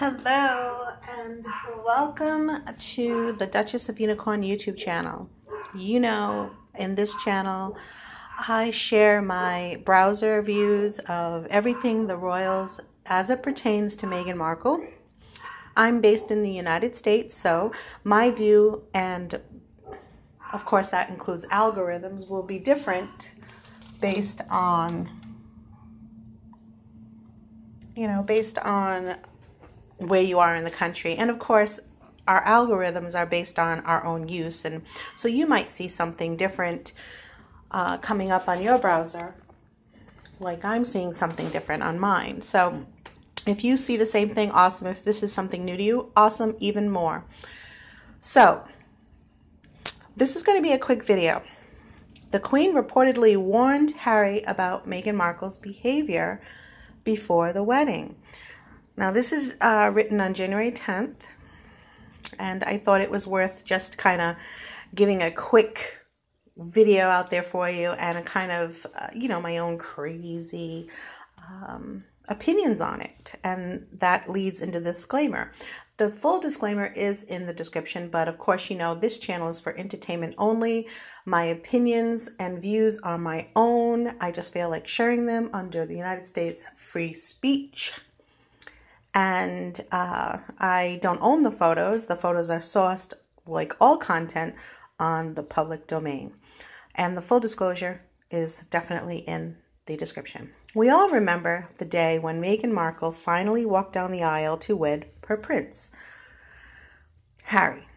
Hello and welcome to the Duchess of Unicorn YouTube channel. In this channel, I share my browser views of everything the royals as it pertains to Meghan Markle. I'm based in the United States, so my view, and of course that includes algorithms, will be different based on, where you are in the country. And of course, our algorithms are based on our own use. And so you might see something different coming up on your browser, like I'm seeing something different on mine. So if you see the same thing, awesome. If this is something new to you, awesome, even more. So this is going to be a quick video. The Queen reportedly warned Harry about Meghan Markle's behavior before the wedding. Now, this is written on January 10th, and I thought it was worth just kind of giving a quick video out there for you and a kind of, my own crazy opinions on it. And that leads into the disclaimer. The full disclaimer is in the description, but of course, this channel is for entertainment only. My opinions and views are my own. I just feel like sharing them under the United States free speech. And I don't own the photos. The photos are sourced, like all content, on the public domain. And the full disclosure is definitely in the description. We all remember the day when Meghan Markle finally walked down the aisle to wed her prince, Harry.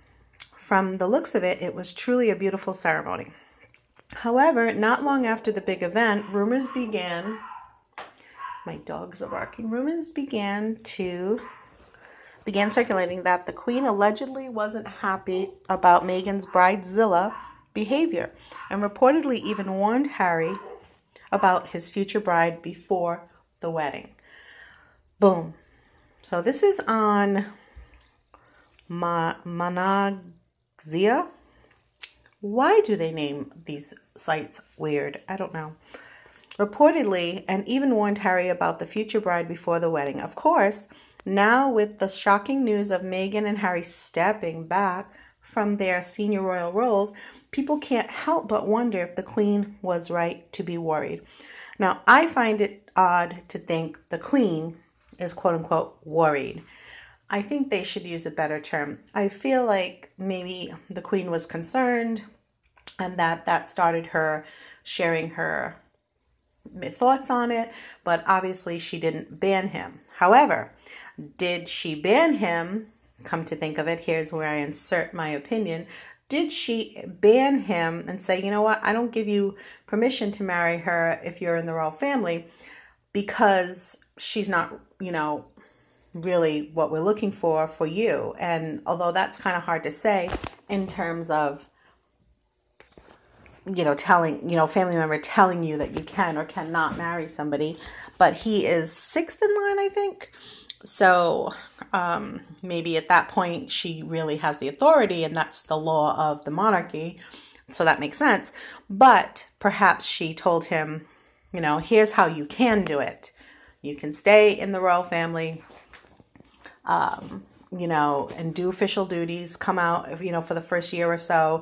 From the looks of it, it was truly a beautiful ceremony. However, not long after the big event, rumors began. My dogs are barking. Rumors began circulating that the Queen allegedly wasn't happy about Meghan's bridezilla behavior and reportedly even warned Harry about his future bride before the wedding. Boom. So this is on monagza. Why do they name these sites weird? I don't know. Reportedly, and even warned Harry about the future bride before the wedding. Of course, now with the shocking news of Meghan and Harry stepping back from their senior royal roles, people can't help but wonder if the Queen was right to be worried. Now, I find it odd to think the Queen is quote-unquote worried. I think they should use a better term. I feel like maybe the Queen was concerned and that started her sharing her thoughts on it, but obviously she didn't ban him. However, did she ban him? Come to think of it, here's where I insert my opinion. Did she ban him and say, you know what, I don't give you permission to marry her if you're in the royal family because she's not, really what we're looking for you? And although that's kind of hard to say in terms of family member telling you that you can or cannot marry somebody, but he is sixth in line, I think. So maybe at that point she really has the authority, and that's the law of the monarchy. So that makes sense. But perhaps she told him, here's how you can do it. You can stay in the royal family, and do official duties, come out, for the first year or so,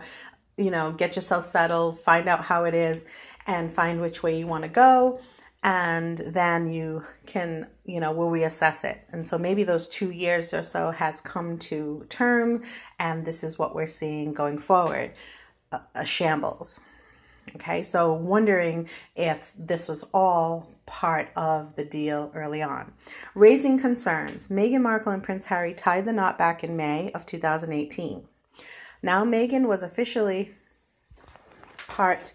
get yourself settled, find out how it is, and find which way you want to go. And then you can, we'll reassess it. And so maybe those 2 years or so has come to term, and this is what we're seeing going forward, a shambles. Okay, so wondering if this was all part of the deal early on. Raising concerns. Meghan Markle and Prince Harry tied the knot back in May of 2018. Now Meghan was officially part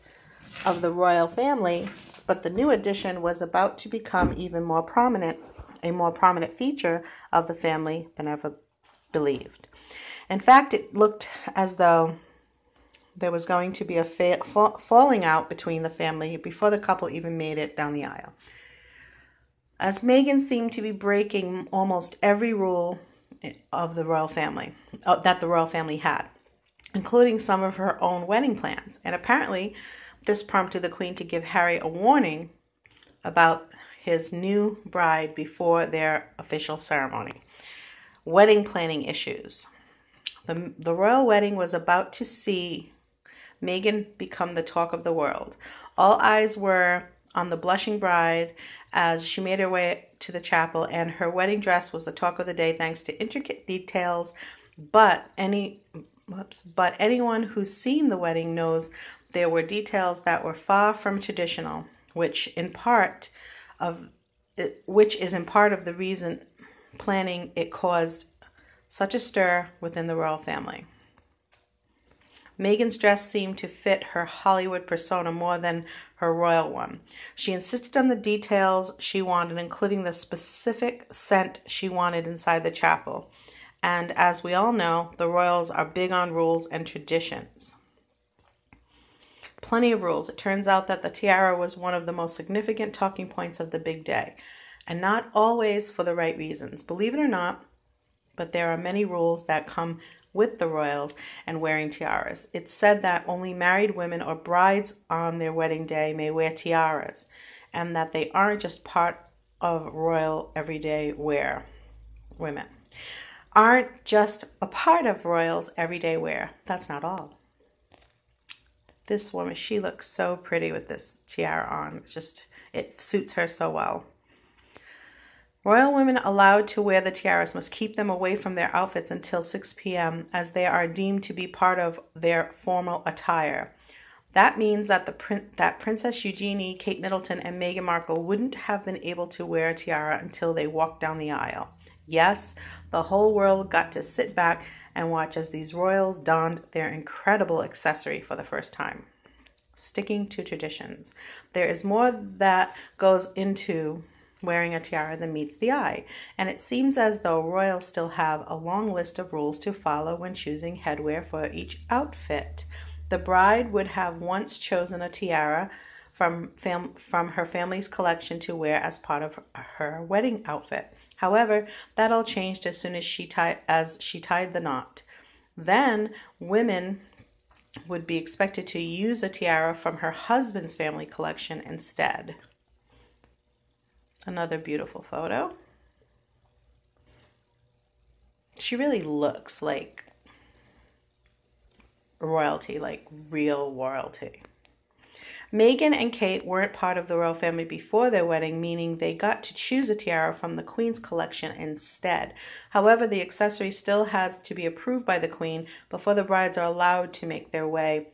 of the royal family, but the new addition was about to become even more prominent, a more prominent feature of the family than ever believed. In fact, it looked as though there was going to be a falling out between the family before the couple even made it down the aisle, as Meghan seemed to be breaking almost every rule of the royal family, that the royal family had, including some of her own wedding plans. And apparently, this prompted the Queen to give Harry a warning about his new bride before their official ceremony. Wedding planning issues. The royal wedding was about to see Meghan become the talk of the world. All eyes were on the blushing bride as she made her way to the chapel, and her wedding dress was the talk of the day thanks to intricate details. But anyone who's seen the wedding knows there were details that were far from traditional, which is in part of the reason planning it caused such a stir within the royal family. Meghan's dress seemed to fit her Hollywood persona more than her royal one. She insisted on the details she wanted, including the specific scent she wanted inside the chapel. And as we all know, the royals are big on rules and traditions. Plenty of rules. It turns out that the tiara was one of the most significant talking points of the big day, and not always for the right reasons. Believe it or not, but there are many rules that come with the royals and wearing tiaras. It's said that only married women or brides on their wedding day may wear tiaras, and that they aren't just part of royal everyday wear. Women aren't just a part of royals' everyday wear. That's not all. This woman, she looks so pretty with this tiara on. It suits her so well. Royal women allowed to wear the tiaras must keep them away from their outfits until 6 p.m. as they are deemed to be part of their formal attire. That means that Princess Eugenie, Kate Middleton, and Meghan Markle wouldn't have been able to wear a tiara until they walked down the aisle. Yes, the whole world got to sit back and watch as these royals donned their incredible accessory for the first time. Sticking to traditions. There is more that goes into wearing a tiara than meets the eye, and it seems as though royals still have a long list of rules to follow when choosing headwear for each outfit. The bride would have once chosen a tiara from her family's collection to wear as part of her wedding outfit. However, that all changed as soon as she tied the knot. Then women would be expected to use a tiara from her husband's family collection instead. Another beautiful photo. She really looks like royalty, like real royalty. Meghan and Kate weren't part of the royal family before their wedding, meaning they got to choose a tiara from the Queen's collection instead. However, the accessory still has to be approved by the Queen before the brides are allowed to make their way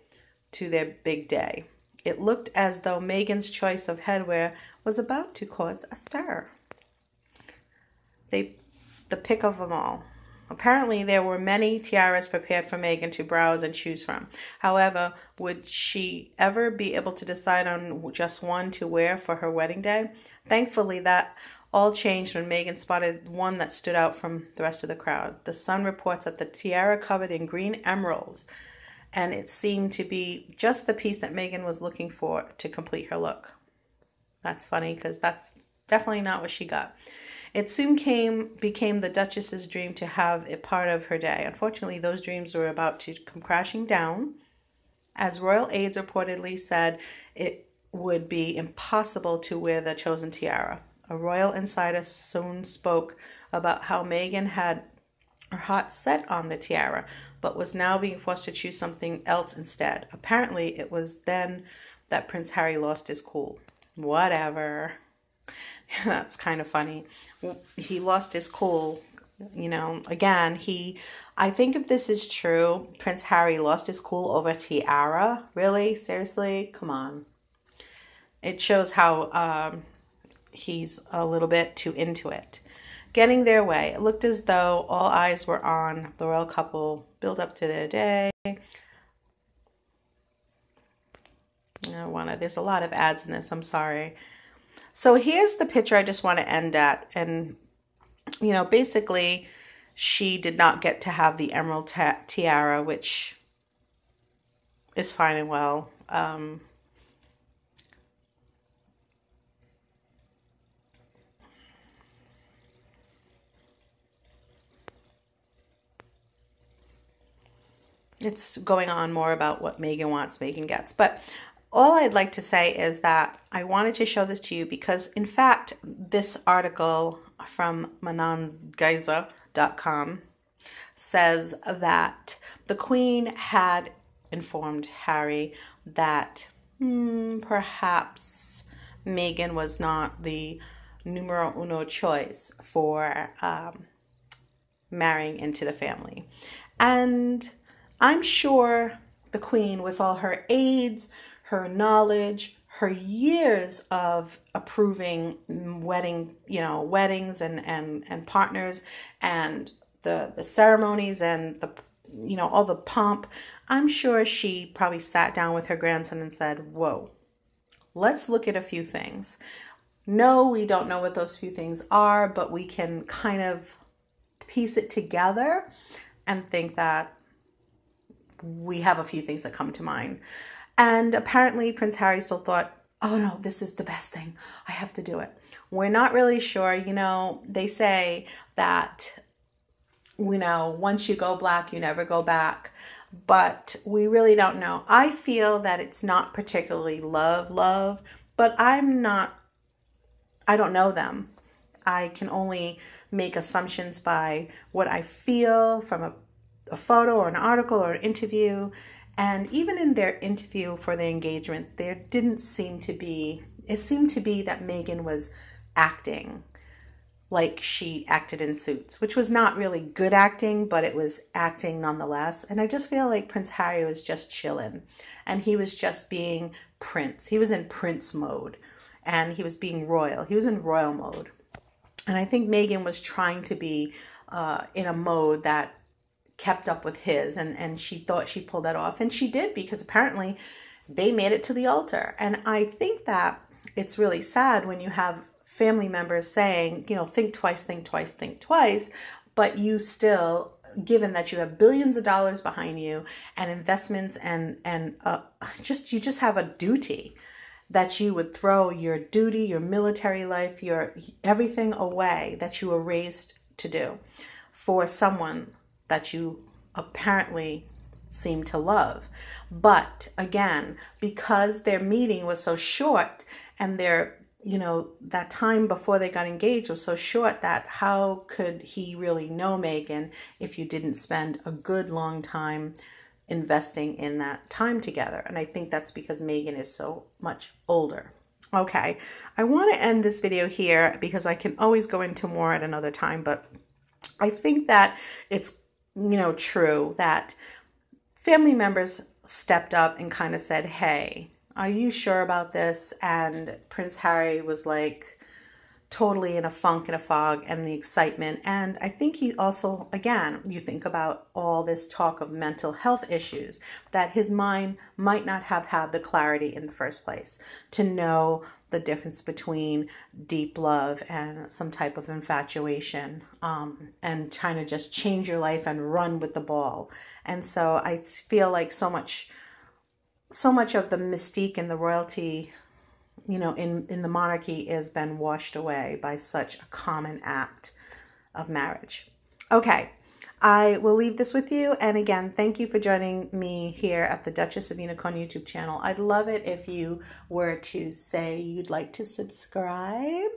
to their big day. It looked as though Meghan's choice of headwear was about to cause a stir. The pick of them all. Apparently, there were many tiaras prepared for Meghan to browse and choose from. However, would she ever be able to decide on just one to wear for her wedding day? Thankfully, that all changed when Meghan spotted one that stood out from the rest of the crowd. The Sun reports that the tiara covered in green emeralds, and it seemed to be just the piece that Meghan was looking for to complete her look. That's funny because that's definitely not what she got. It soon became the Duchess's dream to have it part of her day. Unfortunately, those dreams were about to come crashing down, as royal aides reportedly said it would be impossible to wear the chosen tiara. A royal insider soon spoke about how Meghan had her heart set on the tiara, but was now being forced to choose something else instead. Apparently, it was then that Prince Harry lost his cool. Whatever. That's kind of funny. He lost his cool, again, I think if this is true, Prince Harry lost his cool over tiara. Really? Seriously? Come on. It shows how he's a little bit too into it. Getting their way. It looked as though all eyes were on the royal couple build up to their day. There's a lot of ads in this. I'm sorry. So here's the picture I just want to end at. And, basically, she did not get to have the emerald tiara, which is fine and well. It's going on more about what Meghan wants, Meghan gets. But all I'd like to say is that I wanted to show this to you because, in fact, this article from monagza.com says that the Queen had informed Harry that perhaps Meghan was not the numero uno choice for marrying into the family. And I'm sure the Queen, with all her aides, her knowledge, her years of approving weddings and partners and the ceremonies and all the pomp, I'm sure she probably sat down with her grandson and said, whoa, let's look at a few things. No, we don't know what those few things are, but we can kind of piece it together and think that we have a few things that come to mind. And apparently Prince Harry still thought, oh no, this is the best thing. I have to do it. We're not really sure. They say that, once you go black, you never go back. But we really don't know. I feel that it's not particularly love, but I don't know them. I can only make assumptions by what I feel from a photo or an article or an interview. And even in their interview for the engagement, it seemed to be that Meghan was acting like she acted in Suits, which was not really good acting, but it was acting nonetheless. And I just feel like Prince Harry was just chilling, and he was just being Prince. He was in Prince mode, and he was being royal. He was in royal mode. And I think Meghan was trying to be in a mode that kept up with his, and she thought she pulled that off, and she did, because apparently they made it to the altar. And I think that it's really sad when you have family members saying, think twice, think twice, think twice, but you still, given that you have billions of dollars behind you and investments and you just have a duty, that you would throw your duty, your military life, your everything away that you were raised to do for someone that you apparently seem to love. But again, because their meeting was so short and that time before they got engaged was so short, that how could he really know Meghan if you didn't spend a good long time investing in that time together? And I think that's because Meghan is so much older. Okay, I want to end this video here because I can always go into more at another time, but I think that it's true that family members stepped up and kind of said, hey, are you sure about this? And Prince Harry was like totally in a funk and a fog and the excitement. And I think he also, again, you think about all this talk of mental health issues, that his mind might not have had the clarity in the first place to know the difference between deep love and some type of infatuation, and trying to just change your life and run with the ball. And so I feel like so much of the mystique and the royalty, in the monarchy has been washed away by such a common act of marriage. Okay, I will leave this with you. And again, thank you for joining me here at the Duchess of Unicorn YouTube channel. I'd love it if you were to say you'd like to subscribe.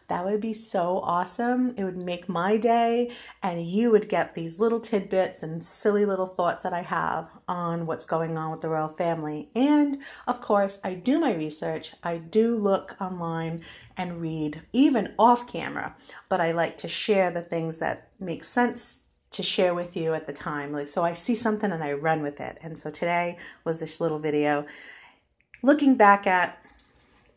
That would be so awesome. It would make my day, and you would get these little tidbits and silly little thoughts that I have on what's going on with the royal family. And of course, I do my research. I do look online and read, even off camera, but I like to share the things that make sense to share with you at the time. So I see something and I run with it. And so today was this little video looking back at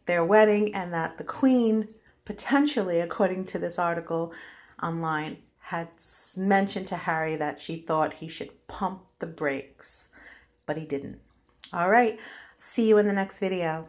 their wedding, and that the Queen potentially, according to this article online, had mentioned to Harry that she thought he should pump the brakes, but he didn't. All right, see you in the next video.